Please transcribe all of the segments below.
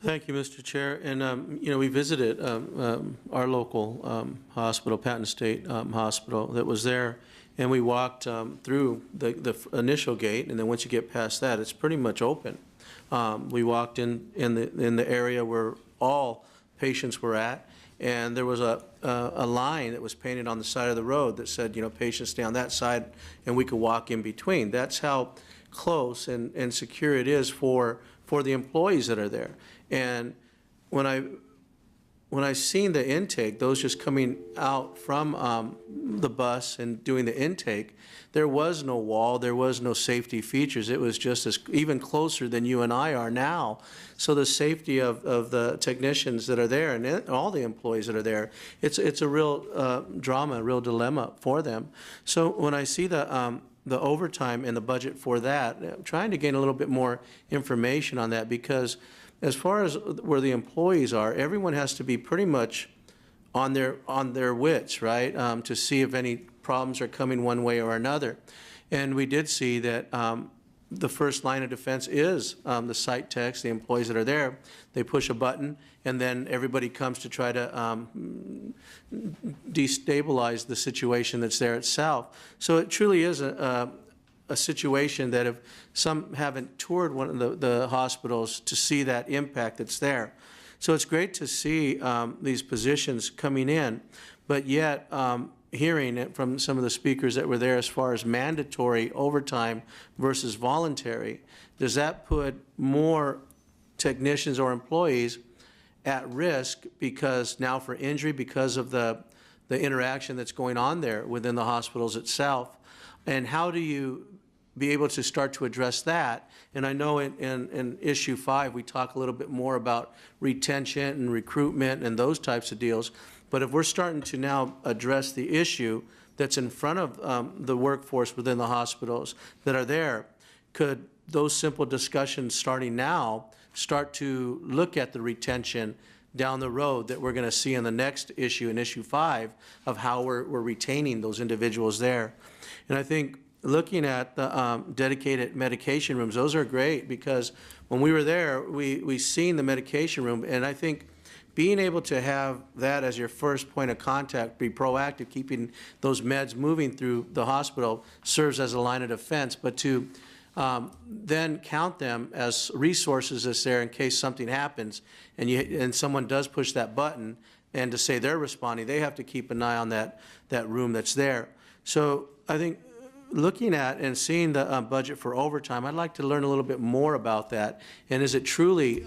Thank you, Mr. Chair. And, we visited our local hospital, Patton State Hospital, that was there, and we walked through the initial gate, and then once you get past that, it's pretty much open. We walked in the area where all patients were at, and there was a line that was painted on the side of the road that said, patients stay on that side, and we could walk in between. That's how close and secure it is for the employees that are there. And when I seen the intake, those just coming out from the bus and doing the intake, there was no wall, there was no safety features. It was just even closer than you and I are now. So the safety of the technicians that are there and all the employees that are there, it's a real drama, a real dilemma for them. So when I see the overtime and the budget for that, I'm trying to gain a little bit more information on that, because as far as where the employees are, everyone has to be pretty much on their wits, right, to see if any problems are coming one way or another. And we did see that the first line of defense is the site techs, the employees that are there. They push a button, and then everybody comes to try to destabilize the situation that's there itself. So it truly is a situation that if some haven't toured one of the hospitals to see that impact that's there. So it's great to see these positions coming in, but yet hearing it from some of the speakers that were there as far as mandatory overtime versus voluntary, does that put more technicians or employees at risk because now for injury because of the interaction that's going on there within the hospitals itself? And how do you be able to start to address that? And I know in issue 5 we talk a little bit more about retention and recruitment and those types of deals, but if we're starting to now address the issue that's in front of the workforce within the hospitals that are there, could those simple discussions starting now start to look at the retention down the road that we're going to see in the next issue, in issue 5, of how we're retaining those individuals there? And I think looking at the dedicated medication rooms, those are great, because when we were there, we seen the medication room, and I think being able to have that as your first point of contact, be proactive, keeping those meds moving through the hospital serves as a line of defense, but to then count them as resources that's there in case something happens and someone does push that button, and to say they're responding, they have to keep an eye on that room that's there. So I think looking at and seeing the budget for overtime, I'd like to learn a little bit more about that. And is it truly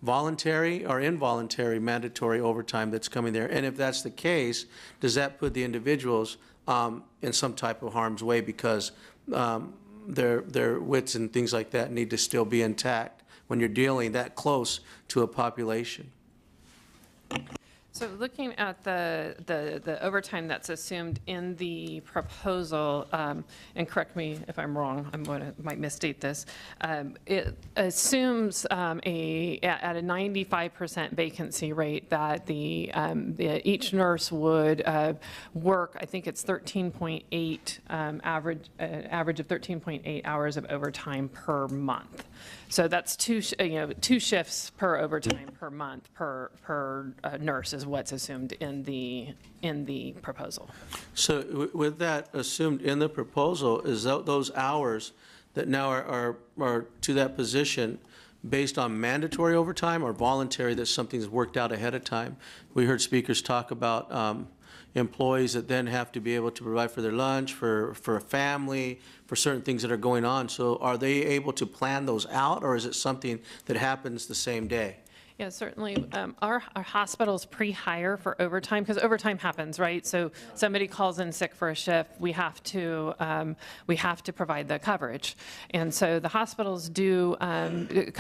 voluntary or involuntary mandatory overtime that's coming there? And if that's the case, does that put the individuals in some type of harm's way because their wits and things like that need to still be intact when you're dealing that close to a population? So looking at the overtime that's assumed in the proposal, and correct me if I'm wrong, might misstate this, it assumes at a 95% vacancy rate that each nurse would work, I think it's 13.8 average of 13.8 hours of overtime per month. So that's two shifts per overtime per month per nurse is what's assumed in the proposal. So with that assumed in the proposal, is those hours that now are to that position based on mandatory overtime or voluntary, that something's worked out ahead of time? We heard speakers talk about employees that then have to be able to provide for their lunch, for a family, for certain things that are going on. So are they able to plan those out, or is it something that happens the same day? Yeah, certainly. Our hospitals pre-hire for overtime, because overtime happens, right? So somebody calls in sick for a shift, we have to provide the coverage, and so the hospitals do a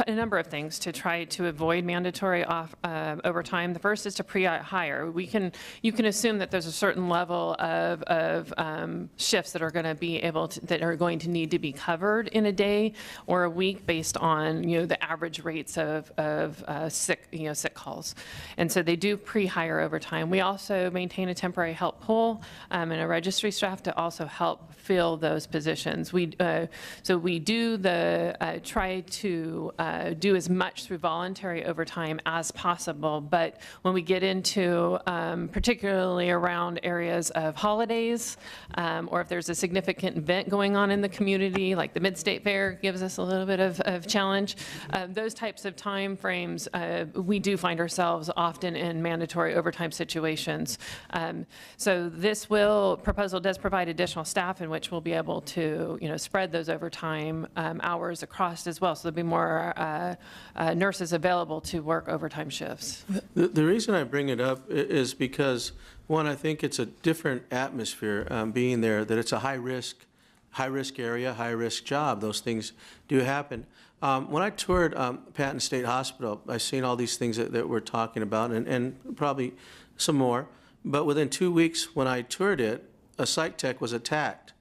number of things to try to avoid mandatory overtime. The first is to pre-hire. You can assume that there's a certain level of shifts that are going to be that are going to need to be covered in a day or a week based on the average rates of sick calls. And so they do pre-hire overtime. We also maintain a temporary help pool and a registry staff to also help fill those positions. So we do try to do as much through voluntary overtime as possible, but when we get into particularly around areas of holidays, or if there's a significant event going on in the community, like the Mid-State Fair gives us a little bit of challenge, those types of time frames, we do find ourselves often in mandatory overtime situations. So this proposal does provide additional staff in which we'll be able to, spread those overtime hours across as well. So there'll be more nurses available to work overtime shifts. The reason I bring it up is because, one, I think it's a different atmosphere being there, that it's a high-risk area, high-risk job. Those things do happen. When I toured Patton State Hospital, I've seen all these things that we're talking about, and probably some more. But within 2 weeks when I toured it, a psych tech was attacked.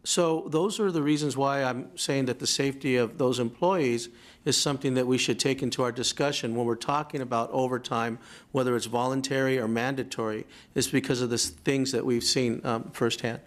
So those are the reasons why I'm saying that the safety of those employees is something that we should take into our discussion when we're talking about overtime, whether it's voluntary or mandatory, is because of the things that we've seen firsthand.